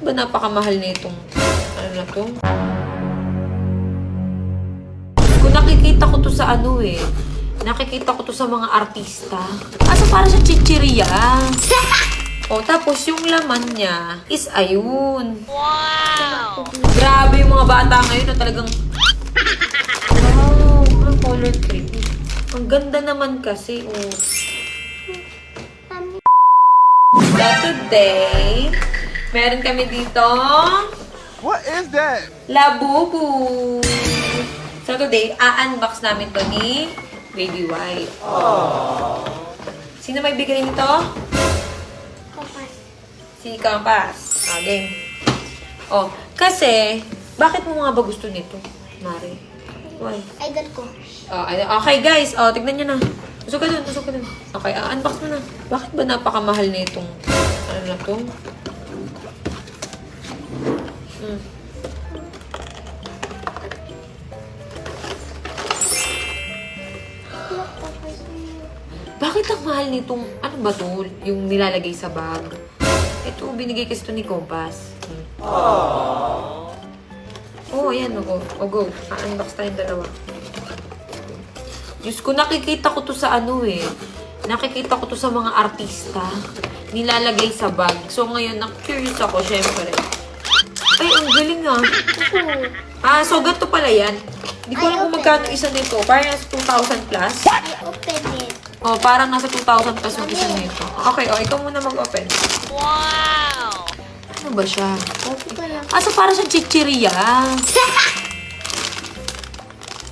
ba napakamahal na itong, ano na to? Kung nakikita ko to sa ano eh. Nakikita ko to sa mga artista. Asa para sa chichirya. O, tapos yung laman niya is ayun. Wow! Grabe yung mga bata ngayon na talagang... Wow! Ang color creepy. Ang ganda naman kasi, oh. So, today, meron kami dito... What is that? Labubu! So, today, a-unbox namin to ni Baby White. Aww. Sino may bigay nito? Kompas. Si Kampas. Game. Oh, kasi, bakit mo nga ba gusto nito, Mari? Why? Idol ko. Oh, okay, guys. Oh, tignan nyo na. Usok ka dun, usok ka dun. Okay, unbox mo na. Bakit ba napakamahal na itong, ano na to? Bakit ang mahal nitong, ano ba to? Yung nilalagay sa bag. Ito, binigay kasi ito ni Kompas. Oh, ayan, go. Oh, go. Unbox tayong dalawa. Diyos ko, nakikita ko to sa ano eh. Nakikita ko to sa mga artista. Nilalagay sa bag. So, ngayon, na-curious ako, syempre. Ay, ang galing ah. So, ganito pala yan. Hindi ko alam kung magkano isa nito. Parang nasa 2,000 plus. I open it. Oh, parang nasa 2,000 plus yung isa nito. Okay, ikaw muna mag-open. Wow! Ano ba siya? Open ko lang. So parang siyang chichirya.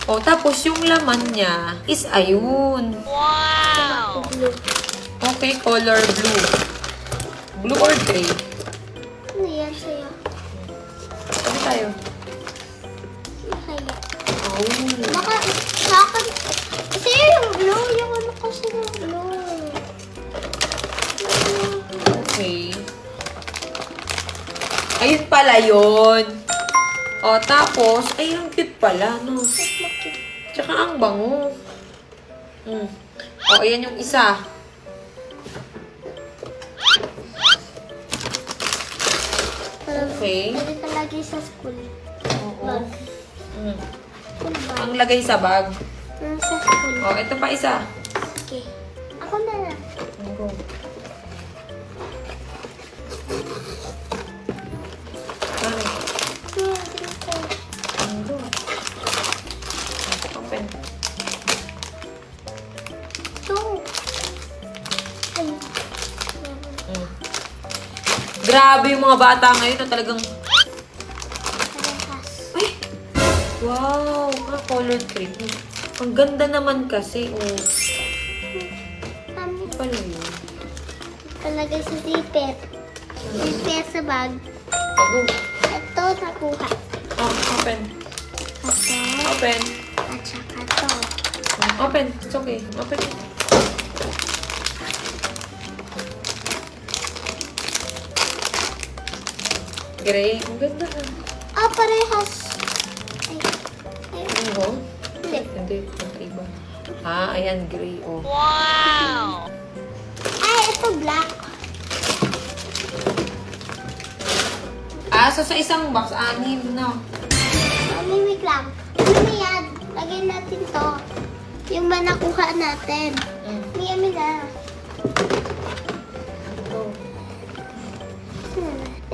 Oh, tapos yung laman niya is ayun. Wow! Blue. Okay, color blue. Blue or gray? Ano yan sa'yo? Sabi tayo. Kaya. Oh. Baka, kasi yung blue, yung ano kasi yung blue. Okay. Ayun pala yun. Oh, tapos, ay, ang cute pala, no? Tsaka ang bango. Oh, ayan yung isa. Okay. Pwede ka lagi sa school. Oo. Bag. School bag. Ang lagay sa bag. Sa school. Oh, ito pa isa. Okay. Ako na lang. Go. Mari. Dito. Go. Open. Ito. Ay. Grabe yung mga bata ngayon na talagang... Parehas. Ay! Wow! Color creepy. Ang ganda naman kasi, oh. Kami Pala yun. palagay sa zipper. Zipper sa bag. Go. Ito nakuha. Oh, open. Ito. Open. At saka ito. Open. It's okay. Open. Gray. Ang ganda na. Parehas. Ay. Ay. Ano? Hindi. Hindi. Magkaiba. Ayan. Gray. Oh. Ay, ito black. So sa isang box, 6, no? Mimik lang. Ano yan? Lagyan natin to. Yung ba nakuha natin. Miyami na. Oh.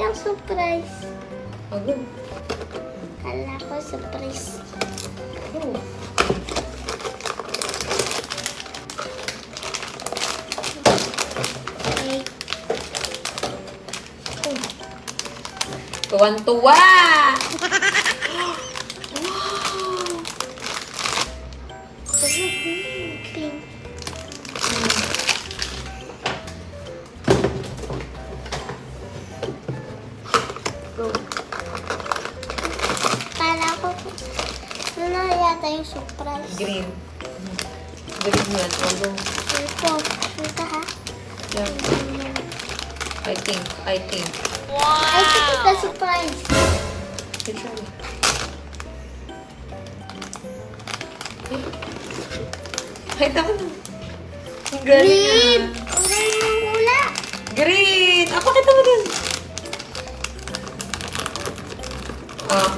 Yung surprise. Go. Kala ko surprise. Go. Okay. Tuwan-tuwa! Pink. Go. Kala ko, ano yata yung surprise? Green. Green yan. Go. Ito. Ito ha? Yan. I think. I think it's a surprise. Picture. Ay, tama na. Ang galing Green! ah. Ang galing ng hula. Green! Pakita mo dun. Ah.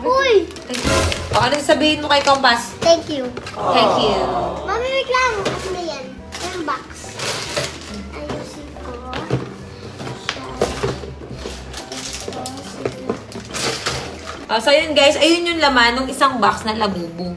Uy! Ay. O, anong sabihin mo kay Kompas? Thank you. Thank you. Mami, wait lang. Ano na yan? Yung box. Ayusin ko. Siya. Ito. So, yun guys, ayun yung laman ng isang box na labubu.